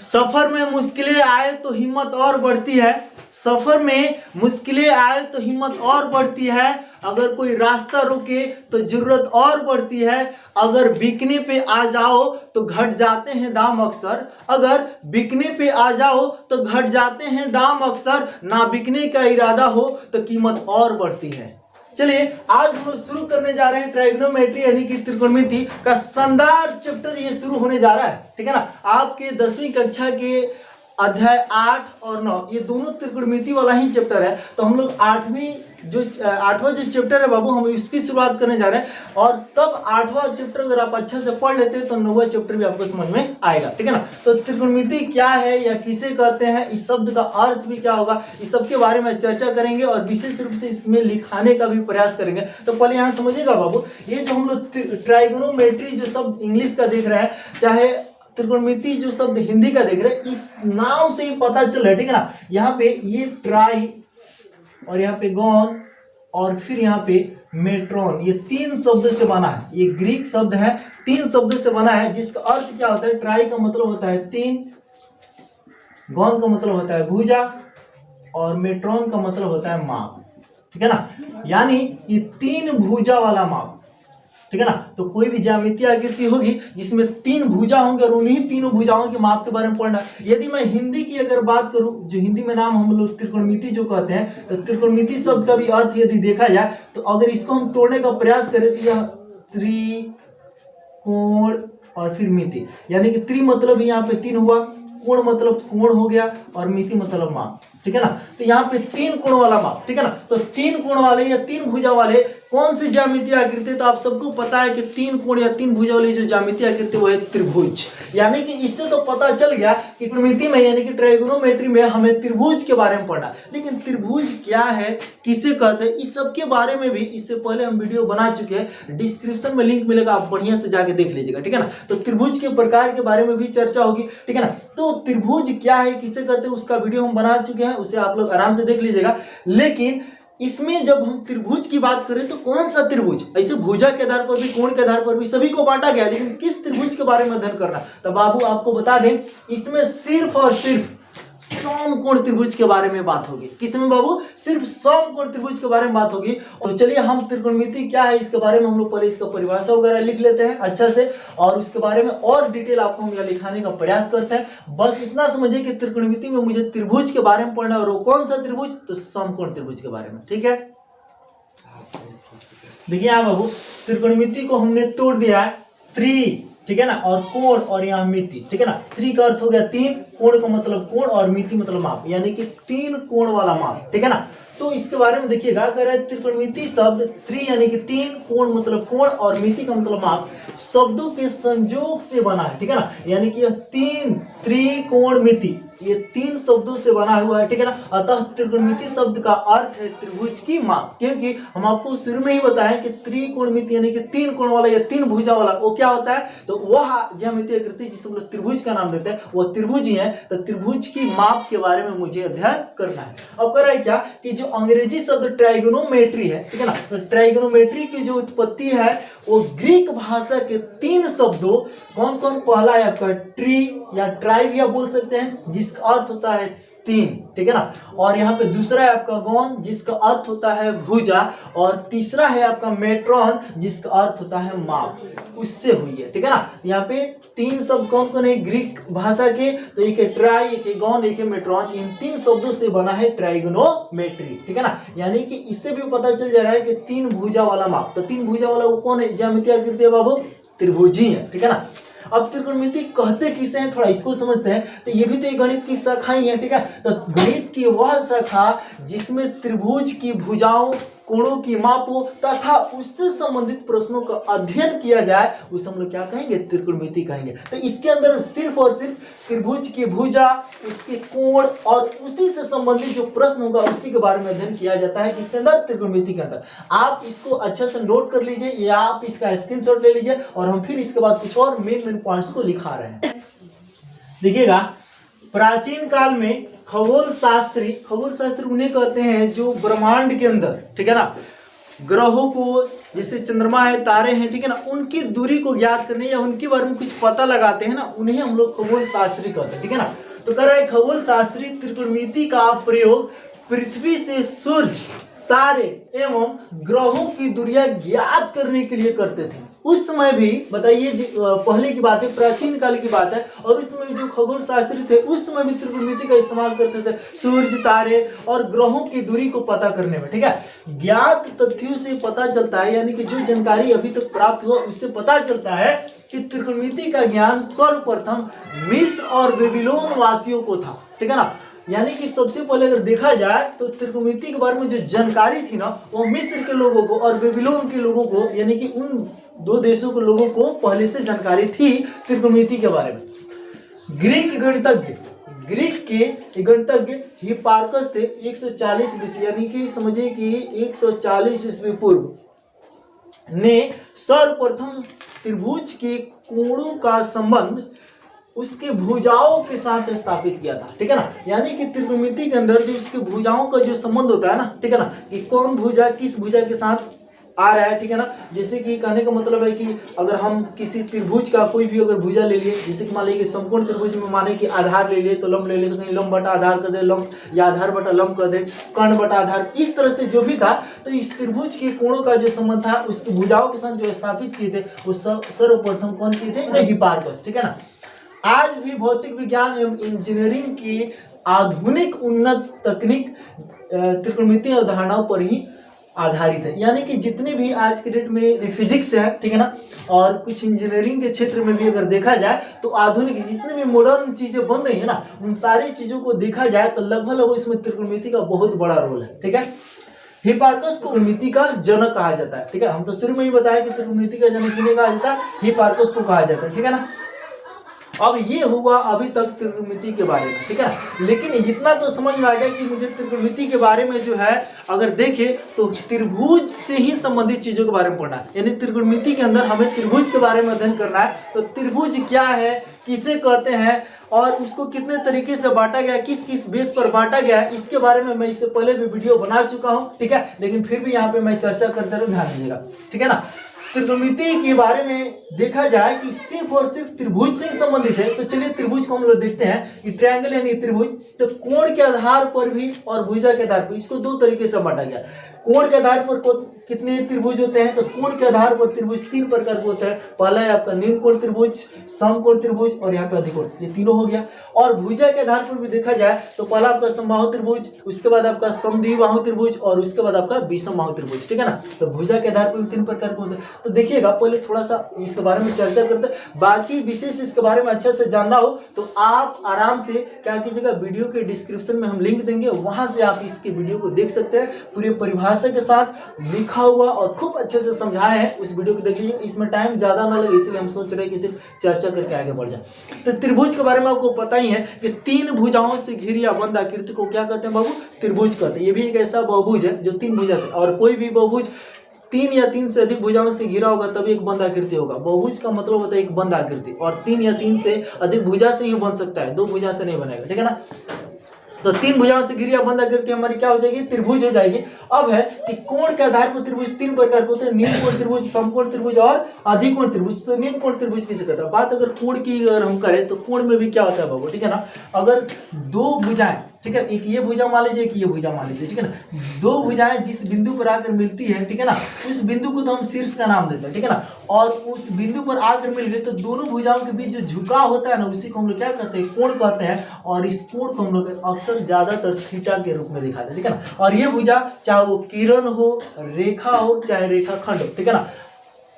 सफर में मुश्किलें आए तो हिम्मत और बढ़ती है। सफर में मुश्किलें आए तो हिम्मत और बढ़ती है। अगर कोई रास्ता रुके तो जरूरत और बढ़ती है। अगर बिकने पे आ जाओ तो घट जाते हैं दाम अक्सर। अगर बिकने पे आ जाओ तो घट जाते हैं दाम अक्सर। ना बिकने का इरादा हो तो कीमत और बढ़ती है। चलिए आज हम लोग शुरू करने जा रहे हैं ट्राइगोनोमेट्री यानी कि त्रिकोणमिति का शानदार चैप्टर ये शुरू होने जा रहा है। ठीक है ना। आपके 10वीं कक्षा के अध्याय 8 और 9 ये दोनों त्रिकोणमिति वाला ही चैप्टर है। तो हम लोग आठवां जो चैप्टर है बाबू, हम इसकी शुरुआत करने जा रहे हैं। और तब 8वां चैप्टर अगर आप अच्छा से पढ़ लेते हैं तो 9वां चैप्टर भी आपको समझ में आएगा। ठीक है ना। तो त्रिकोणमिति क्या है या किसे कहते हैं, इस शब्द का अर्थ भी क्या होगा, इस सब के बारे में चर्चा करेंगे और विशेष रूप से इसमें लिखाने का भी प्रयास करेंगे। तो पहले यहाँ समझिएगा बाबू, ये जो हम लोग ट्राइगोनोमेट्री जो शब्द इंग्लिश का देख रहे हैं, चाहे त्रिकोणमिति जो शब्द हिंदी का देख रहे हैं, इस नाम से ही पता चल रहा है। ठीक है ना। यहाँ पे ये ट्राई और यहाँ पे गॉन और फिर यहाँ पे मेट्रॉन, ये 3 शब्द से बना है। ये ग्रीक शब्द है, 3 शब्द से बना है, जिसका अर्थ क्या होता है। ट्राई का मतलब होता है 3, गॉन का मतलब होता है भुजा और मेट्रॉन का मतलब होता है माप। ठीक है ना। यानी ये 3 भुजा वाला माप। ठीक है ना। तो कोई भी ज्यामितीय आकृति होगी जिसमें 3 भुजा होंगे और उन्हीं तीनों भुजाओं के माप के बारे में पढ़ना। यदि मैं हिंदी की अगर बात करूं, जो हिंदी में नाम हम लोग त्रिकोणमिति जो कहते हैं, तो त्रिकोणमिति शब्द का भी अर्थ यदि देखा जाए तो अगर इसको हम तोड़ने का प्रयास करें तो यह त्रिकोण और फिर मिति, यानी कि त्रि मतलब यहाँ पे 3 हुआ, कोण मतलब कोण हो गया और मिति मतलब माप। ठीक है ना। तो यहाँ पे 3 कोण वाला माप। ठीक है ना। तो 3 कोण वाले या 3 भुजा वाले कौन सी ज्यामितीय आकृति, तो आप सबको पता है कि 3 कोण या 3 भुजा वाली जो ज्यामितीय आकृति वो है त्रिभुज। यानी कि इससे तो पता चल गया कि त्रिकोणमिति में यानी कि ट्राइगोनोमेट्री में हमें त्रिभुज के बारे में पढ़ना। लेकिन त्रिभुज क्या है, किसे कहते हैं, इस सब के बारे में भी इससे पहले हम वीडियो बना चुके हैं। डिस्क्रिप्शन में लिंक मिलेगा, आप बढ़िया से जाके देख लीजिएगा। ठीक है ना। तो त्रिभुज के प्रकार के बारे में भी चर्चा होगी। ठीक है ना। तो त्रिभुज क्या है, किसे कहते हैं, उसका वीडियो हम बना चुके हैं, उसे आप लोग आराम से देख लीजिएगा। लेकिन इसमें जब हम त्रिभुज की बात करें तो कौन सा त्रिभुज, ऐसे भुजा के आधार पर भी, कोण के आधार पर भी सभी को बांटा गया, लेकिन किस त्रिभुज के बारे में अध्ययन करना, तो बाबू आपको बता दें इसमें सिर्फ और सिर्फ समकोण त्रिभुज के बारे में बात होगी। किसमें बाबू, सिर्फ समकोण त्रिभुज के बारे में बात होगी। तो चलिए हम त्रिकोणमिति क्या है इसके बारे में हम लोग पहले इसका परिभाषा वगैरह लिख लेते हैं अच्छा से, और उसके बारे में और डिटेल आपको हम यहाँ लिखाने का प्रयास करते हैं। बस इतना समझिए कि त्रिकोणमिति में मुझे त्रिभुज के बारे में पढ़ना है, और वो कौन सा त्रिभुज, तो समकोण त्रिभुज के बारे में। ठीक है। देखिए यहाँ बाबू, त्रिकोणमिति को हमने तोड़ दिया है त्रि, ठीक है ना, और कोण और यहाँ मिति। ठीक है ना। त्रि का अर्थ हो गया 3, कोण का मतलब कोण और मिति मतलब माप, यानी कि 3 कोण वाला माप। ठीक है ना। तो इसके बारे में देखिएगा, कह रहे हैं त्रिकोणमिति शब्द त्रि यानी कि 3, कोण मतलब कोण और मिति का मतलब माप शब्दों के संयोग से बना है। ठीक है ना। यानी कि यह 3 त्रिकोण मिति, ये 3 शब्दों से बना हुआ है। ठीक है ना। अतः त्रिकोणमिति शब्द का अर्थ है त्रिभुज की माप, क्योंकि हम आपको शुरू में ही बताएं कि त्रिकोणमिति यानी कि 3 कोण वाला या 3 भुजा वाला वो क्या होता है, तो वह ज्यामितीय आकृति जिसे हम लोग त्रिभुज का नाम देते हैं वो त्रिभुज ही है। तो त्रिभुज की माप के बारे में मुझे अध्ययन करना है। अब कर रहा है क्या कि जो अंग्रेजी शब्द ट्राइगोनोमेट्री है, ठीक है ना, तो ट्राइगोनोमेट्री की जो उत्पत्ति है वो ग्रीक भाषा के 3 शब्दों, कौन कौन, पहला है आपका ट्री या ट्राई भी आप बोल सकते हैं, जिसका अर्थ होता है 3। ठीक है ना। और यहाँ पे दूसरा है आपका गॉन, जिसका अर्थ होता है भुजा, और तीसरा है आपका मेट्रॉन, जिसका अर्थ होता है माप, उससे हुई है। ठीक है ना। यहाँ पे 3 शब्द कौन कौन है ग्रीक भाषा के, तो एक है ट्राई, एक है गॉन, एक है मेट्रॉन। इन 3 शब्दों से बना है ट्राइगोनोमेट्री। ठीक है ना। यानी कि इससे भी पता चल जा रहा है कि 3 भुजा वाला माप, तो 3 भुजा वाला वो कौन है, ज्यामितीय आकृति है बाबू, त्रिभुज ही है। ठीक है ना। अब त्रिकोणमिति कहते किसे हैं, थोड़ा इसको समझते हैं। तो ये भी तो एक गणित की शाखा ही है। ठीक है। तो गणित की वह शाखा जिसमें त्रिभुज की भुजाओं, कोणों की मापों तथा उससे संबंधित प्रश्नों का अध्ययन किया जाए, उसे हम लोग क्या कहेंगे, त्रिकोणमिति कहेंगे। तो इसके अंदर सिर्फ और सिर्फ त्रिभुज की भुजा, उसके कोण और उसी से संबंधित जो प्रश्न होगा उसी के बारे में अध्ययन किया जाता है। किसके अंदर, त्रिकोणमिति के अंदर। आप इसको अच्छे से नोट कर लीजिए या आप इसका स्क्रीनशॉट ले लीजिए, और हम फिर इसके बाद कुछ और मेन पॉइंट्स को लिखा रहे हैं। देखिएगा, प्राचीन काल में खगोल शास्त्री उन्हें कहते हैं जो ब्रह्मांड के अंदर, ठीक है ना, ग्रहों को, जैसे चंद्रमा है, तारे हैं, ठीक है ना, उनकी दूरी को ज्ञात करने या उनके बारे में कुछ पता लगाते हैं ना, उन्हें हम लोग खगोल शास्त्री कहते हैं, ठीक है ना। तो कह रहा है खगोल शास्त्री त्रिकोणमिति का प्रयोग पृथ्वी से सूर्य, तारे एवं ग्रहों की दूरियां ज्ञात करने के लिए करते थे। उस समय भी बताइए, पहले की बात है, प्राचीन काल की बात है, और उस समय जो खगोल शास्त्री थे उस समय भी त्रिकोणमिति का इस्तेमाल करते थे सूर्य, तारे और ग्रहों की दूरी को पता करने में, ठीक है। ज्ञात तथ्यों से पता चलता है, यानी कि जो जानकारी अभी तक प्राप्त हुआ उससे पता चलता है कि त्रिकोणमिति का ज्ञान सर्वप्रथम मिस्र और बेबीलोन वासियों को था, ठीक है ना। यानी कि सबसे पहले अगर देखा जाए तो त्रिकोणमिति के बारे में जो जानकारी थी ना, वो मिस्र के लोगों को और बेबीलोन के लोगों को, यानी कि उन दो देशों के लोगों को पहले से जानकारी थी त्रिकोणमिति के बारे में। ग्रीक के गणितज्ञ हिप्पार्कस थे 140 बीसी, यानी कि समझिए कि 140 ईस्वी पूर्व ने सर्वप्रथम त्रिभुज के कोणों का संबंध उसके भुजाओं के साथ स्थापित किया था, ठीक है ना। यानी कि त्रिकोणमिति के अंदर जो उसके भुजाओं का जो संबंध होता है ना, ठीक है ना, कि कौन भुजा किस भुजा के साथ आ रहा है, ठीक है ना। जैसे कि कहने का मतलब है कि अगर हम किसी त्रिभुज का कोई भी अगर भुजा ले लिए, जैसे कि मान लीजिए समकोण त्रिभुज में माने कि आधार ले लिए तो लंब ले लिए, तो कहीं लंब बटा आधार कर दे, लंब या आधार बटा लंब कर दे, कर्ण बटा आधार, इस तरह से जो भी था, तो इस त्रिभुज के कोणों का जो संबंध था उसकी भुजाओं के साथ जो स्थापित किए थे वो सर्वप्रथम कौन किए थे? हिप्पार्कस, ठीक है ना। आज भी भौतिक विज्ञान एवं इंजीनियरिंग की आधुनिक उन्नत तकनीक त्रिकोणमितीय अवधारणाओं पर ही आधारित है। यानी कि जितने भी आज के डेट में फिजिक्स है, ठीक है ना, और कुछ इंजीनियरिंग के क्षेत्र में भी अगर देखा जाए तो आधुनिक जितने भी मॉडर्न चीजें बन रही है ना, उन सारी चीजों को देखा जाए तो लगभग इसमें त्रिकोणमिति का बहुत बड़ा रोल है, ठीक है। हिप्पार्कस को त्रिकोणमिति का जनक कहा जाता है, ठीक है। हम तो शुरू में ही बताया कि त्रिकोणमिति का जनक किन्हें कहा जाता है? हिप्पार्कस को कहा जाता है, ठीक है ना। अब ये हुआ अभी तक त्रिकोणमिति के बारे में, ठीक है। लेकिन इतना तो समझ में आ गया कि मुझे त्रिकोणमिति के बारे में जो है अगर देखें तो त्रिभुज से ही संबंधित चीजों के बारे में पढ़ना है। यानी त्रिकोणमिति के अंदर हमें त्रिभुज के बारे में अध्ययन करना है। तो त्रिभुज क्या है, किसे कहते हैं और उसको कितने तरीके से बांटा गया, किस किस बेस पर बांटा गया है, इसके बारे में मैं इससे पहले भी वीडियो बना चुका हूं, ठीक है। लेकिन फिर भी यहाँ पे मैं चर्चा करते रहूं, ध्यान दीजिएगा, ठीक है ना। त्रिकोणमिति के बारे में देखा जाए कि सिर्फ और सिर्फ त्रिभुज से संबंधित है। तो चलिए त्रिभुज को हम लोग देखते हैं कि ट्रायंगल यानी त्रिभुज, तो कोण के आधार पर भी और भुजा के आधार पर इसको दो तरीके से बांटा गया। कोण के आधार पर कितने त्रिभुज होते हैं? तो कोण के आधार पर त्रिभुज तीन प्रकार के होते हैं। पहला है आपका न्यून कोण त्रिभुज, समकोण त्रिभुज और यहाँ पे अधिकोण, ये तीनों हो गया। और भुजा के आधार पर भी देखा जाए तो पहला आपका समबाहु त्रिभुज, उसके बाद आपका समद्विबाहु त्रिभुज और उसके बाद आपका विषमबाहु त्रिभुज, ठीक है ना। तो भुजा के आधार पर भी तीन प्रकार के होते हैं। तो देखिएगा पहले थोड़ा सा इसके बारे में चर्चा करते हैं। बाकी विशेष इसके बारे में अच्छे से जानना हो तो आप आराम से क्या कीजिएगा, वीडियो के डिस्क्रिप्शन में हम लिंक देंगे, वहां से आप इसके वीडियो को देख सकते हैं। पूरी परिभाषा के साथ लिखा हुआ और खूब अच्छे से समझाया है, उस वीडियो को देखिए। इसमें टाइम ज्यादा ना लगे, इसलिए हम सोच रहे हैं कि इसे चर्चा करके आगे बढ़ जाए। तो त्रिभुज के बारे में आपको पता ही है कि तीन भुजाओं से घिरी या बंद आकृति को क्या कहते हैं बाबू? त्रिभुज कहते हैं। ये भी एक ऐसा बहुभुज है जो तीन भुजा से, और कोई भी बहुभुज तीन या तीन से अधिक भुजाओं से घिरा होगा तभी एक बंद आकृति होगा। बहुभुज का मतलब होता है एक बंद आकृति, और तीन या तीन से अधिक भुजा से ही बन सकता है, दो भुजा से नहीं बनेगा, ठीक है ना। तो तीन भुजाओं से घिरी या बंद आकृति हमारी क्या हो जाएगी? त्रिभुज हो जाएगी। अब है कि कोण के आधार पर त्रिभुज तीन प्रकार के होते हैं, न्यून कोण त्रिभुज, समकोण त्रिभुज और अधिकोण त्रिभुज। तो न्यून कोण त्रिभुज किसे कहते हैं? बात अगर कोण की अगर हम करें तो कोण में भी क्या होता है बाबू, ठीक है ना। अगर दो भुजाएं, ठीक है, एक ये भुजा मान लीजिए, एक ये भुजा मान लीजिए, ठीक है ना। दो भुजाएं जिस बिंदु पर आकर मिलती है, ठीक है ना, उस बिंदु को तो हम शीर्ष का नाम देते हैं, ठीक है ना। और उस बिंदु पर आकर मिल गए तो दोनों भुजाओं के बीच जो झुकाव होता है ना, उसी को हम लोग क्या कहते हैं? कोण कहते हैं। और इस कोण को हम लोग अक्सर ज्यादातर थीटा के रूप में दिखाते हैं, ठीक है ना। और ये भुजा चाहे वो किरण हो, रेखा हो, चाहे रेखा खंड हो, ठीक है ना,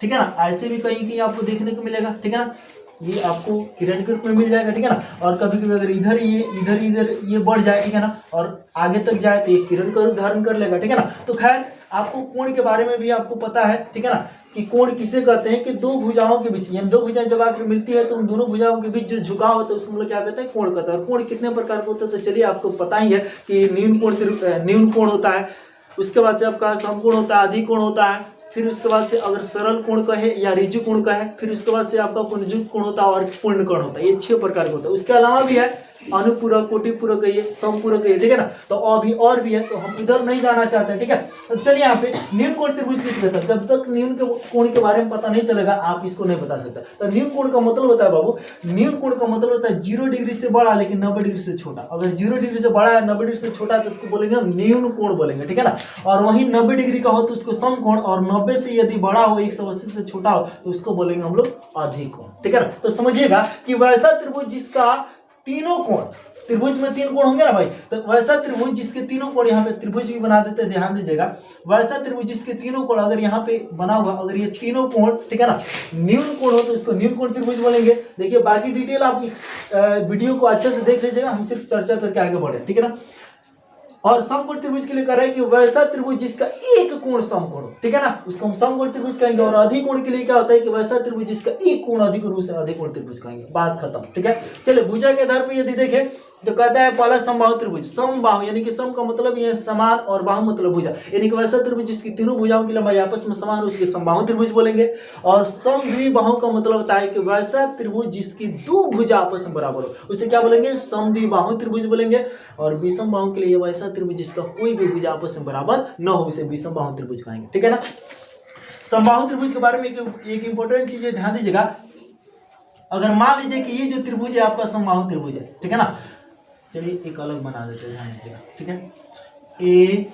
ठीक है ना। ऐसे भी कहीं कहीं आपको देखने को मिलेगा, ठीक है ना। ये आपको किरण के रूप में मिल जाएगा, ठीक है ना। और कभी कभी अगर इधर ये बढ़ जाए, ठीक है ना, और आगे तक जाए तो ये किरण का रूप धारण कर लेगा, ठीक है ना। तो खैर आपको कोण के बारे में भी आपको पता है, ठीक है ना, कि कोण किसे कहते हैं? कि दो भुजाओं के बीच, यानी दो भुजाएं जब आकर मिलती है तो उन दोनों भुजाओं के बीच जो झुकाव होता है उसको हम लोग क्या कहते हैं? कोण कहते हैं। और कोण कितने प्रकार का होता है? तो चलिए आपको पता ही है कि न्यून कोण होता है, उसके बाद से आपका समकोण होता है, अधिकोण होता है, फिर उसके बाद से अगर सरल कोण कहे या ऋजु कोण कहे, फिर उसके बाद से आपका पुनर्जुक्त कोण होता है और पूर्ण कोण होता है। ये 6 प्रकार का होता है। उसके अलावा भी है अनुपूरक, कोटिपूरक है, ये समपूरक है, ठीक है ना। तो अभी और भी है, तो हम इधर नहीं जाना चाहते हैं, ठीक है। तो चलिए यहाँ पे न्यून कोण त्रिभुज किस कहते हैं। जब तक न्यून के कोण के बारे में पता नहीं चलेगा आप इसको नहीं बता सकते। तो न्यून कोण का मतलब होता है बाबू, न्यून कोण का मतलब होता है 0 डिग्री से बड़ा लेकिन 90 डिग्री से छोटा। अगर 0 डिग्री से बड़ा है 90 डिग्री से छोटा है तो उसको बोलेंगे हम न्यून कोण बोलेंगे, ठीक है ना। और वहीं 90 डिग्री का हो तो उसको समकोण, और 90 से यदि बड़ा हो 180 से छोटा हो तो उसको बोलेंगे हम लोग अधिक कोण, ठीक है ना। तो समझिएगा कि वैसा त्रिभुज जिसका तीनों कोण, त्रिभुज में 3 कोण होंगे ना भाई, तो वैसा त्रिभुज जिसके तीनों कोण, यहाँ पे त्रिभुज भी बना देते हैं, ध्यान दीजिएगा। वैसा त्रिभुज जिसके तीनों कोण अगर यहाँ पे बना हुआ, अगर ये तीनों कोण, ठीक है ना, न्यून कोण हो तो इसको न्यून कोण त्रिभुज बोलेंगे। देखिए बाकी डिटेल आप इस वीडियो को अच्छे से देख लीजिएगा, हम सिर्फ चर्चा करके आगे बढ़े, ठीक है ना। और समकोण त्रिभुज के लिए कर रहे हैं कि वैसा त्रिभुज जिसका एक कोण समकोण हो, ठीक है ना, उसको हम समकोण त्रिभुज कहेंगे। और अधिक कोण के लिए क्या होता है कि वैसा त्रिभुज जिसका एक कोण अधिक हो उसे अधिक कोण त्रिभुज कहेंगे। बात खत्म, ठीक है। चलिए भुजा के आधार पर यदि देखें तो कहता है पहला समबाहु त्रिभुज, समबाहु यानी कि सम का मतलब ये समान और बाहु मतलब भुजा, यानी कि वैसा त्रिभुज जिसकी तीनों भुजाओं की लंबाई आपस में समान हो उसके समबाहु त्रिभुज बोलेंगे। और समद्विबाहु का मतलब होता है कि वैसा त्रिभुज जिसकी दो भुजा आपस में बराबर हो उसे क्या बोलेंगे, समद्विबाहु त्रिभुज बोलेंगे। और विषम बाहु के लिए वैसा त्रिभुज जिसका कोई भी भुजा आपस में बराबर न हो उसे विषम बाहु त्रिभुज कहेंगे, ठीक है ना। समबाहु त्रिभुज के बारे में एक इंपॉर्टेंट चीज है, ध्यान दीजिएगा। अगर मान लीजिए कि ये जो त्रिभुज है आपका समबाहु त्रिभुज है, ठीक है ना। चलिए एक अलग बना देते हैं, ध्यान दीजिएगा, ठीक है। ए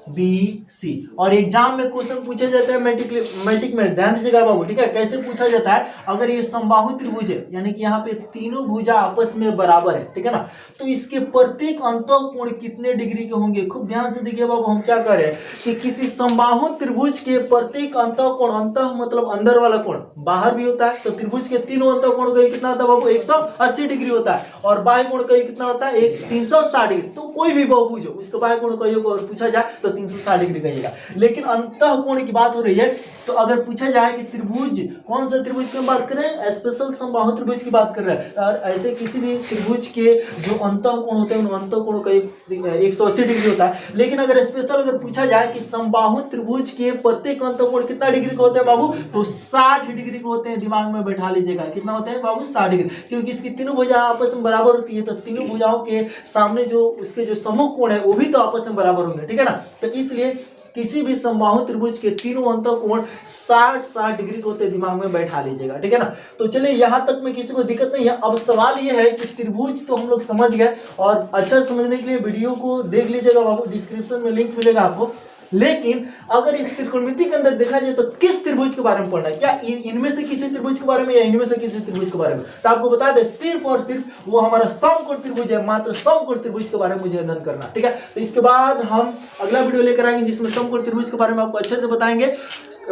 बी सी, और एग्जाम में क्वेश्चन पूछा जाता है मैट्रिक में, ध्यान दीजिएगा बाबू, ठीक है। कैसे पूछा जाता है, अगर ये समबाहु त्रिभुज है यानी कि यहाँ पे तीनों भुजा आपस में बराबर है, ठीक है ना, तो इसके प्रत्येक अंतःकोण कितने डिग्री के होंगे। खूब ध्यान से देखिए बाबू, हम क्या कर रहे हैं कि किसी समबाहु त्रिभुज के प्रत्येक अंतःकोण, अंतः मतलब अंदर वाला कोण, बाहर भी होता है, तो त्रिभुज के तीनों अंतःकोण का कितना होता है बाबू, 180 डिग्री होता है। और बाह्य कोण का कितना होता है, 360 डिग्री। तो कोई भी बहुभुज हो उसका बाह्य कोण का योग अगर पूछा जाए तो 360 डिग्री कहिएगा। लेकिन अंतःकोण की बात हो रही है, तो अगर पूछा जाए कि त्रिभुज, कौन सा त्रिभुज की बात कर रहे हैं, स्पेशल समबाहु त्रिभुज की बात कर रहे हैं। और ऐसे किसी भी त्रिभुज के जो अंतःकोण होते हैं उन अंतःकोणों का 180 डिग्री होता है। लेकिन अगर स्पेशल अगर पूछा जाए कि समबाहु त्रिभुज के प्रत्येक अंतःकोण कितना डिग्री का होता है बाबू, तो 60 डिग्री के होते हैं। दिमाग में बैठा लीजिएगा, कितना होता है बाबू, 60 डिग्री, क्योंकि इसकी तीनों भुजा आपस में बराबर होती है। तो तीनों भुजाओं के सामने जो उसके जो सम्मुख कोण है वो भी तो आपस में बराबर होंगे, ठीक है ना। तो इसलिए किसी भी समबाहु त्रिभुज के तीनों अंतःकोण 60 डिग्री के होते हैं, दिमाग में बैठा लीजिएगा, ठीक है ना। तो चलिए यहां तक में किसी को दिक्कत नहीं है। अब सवाल यह है कि त्रिभुज तो हम लोग समझ गए, और अच्छा समझने के लिए वीडियो को देख लीजिएगा बाबू, डिस्क्रिप्शन में लिंक मिलेगा आपको। लेकिन अगर इस त्रिकोणमिति के अंदर देखा जाए तो किस त्रिभुज के बारे में पढ़ना है, क्या इनमें से किसी त्रिभुज के बारे में या इनमें से किसी त्रिभुज के बारे में। तो आपको बता दें सिर्फ और सिर्फ वो हमारा समकोण त्रिभुज है, मात्र समकोण त्रिभुज के बारे में मुझे अध्ययन करना, ठीक है। तो इसके बाद हम अगला वीडियो लेकर आएंगे जिसमें समकोण त्रिभुज के बारे में आपको अच्छे से बताएंगे,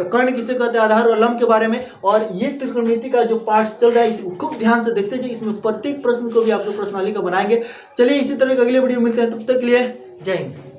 कर्ण किसे कहते हैं, आधार और लंब के बारे में। और ये त्रिकोणमिति का जो पार्ट चल रहा है इसको खूब ध्यान से देखते जाइए, इसमें प्रत्येक प्रश्न को भी आप लोग प्रश्नावली का बनाएंगे। चलिए इसी तरह के अगले वीडियो मिलते हैं, तब तक के लिए जय हिंद।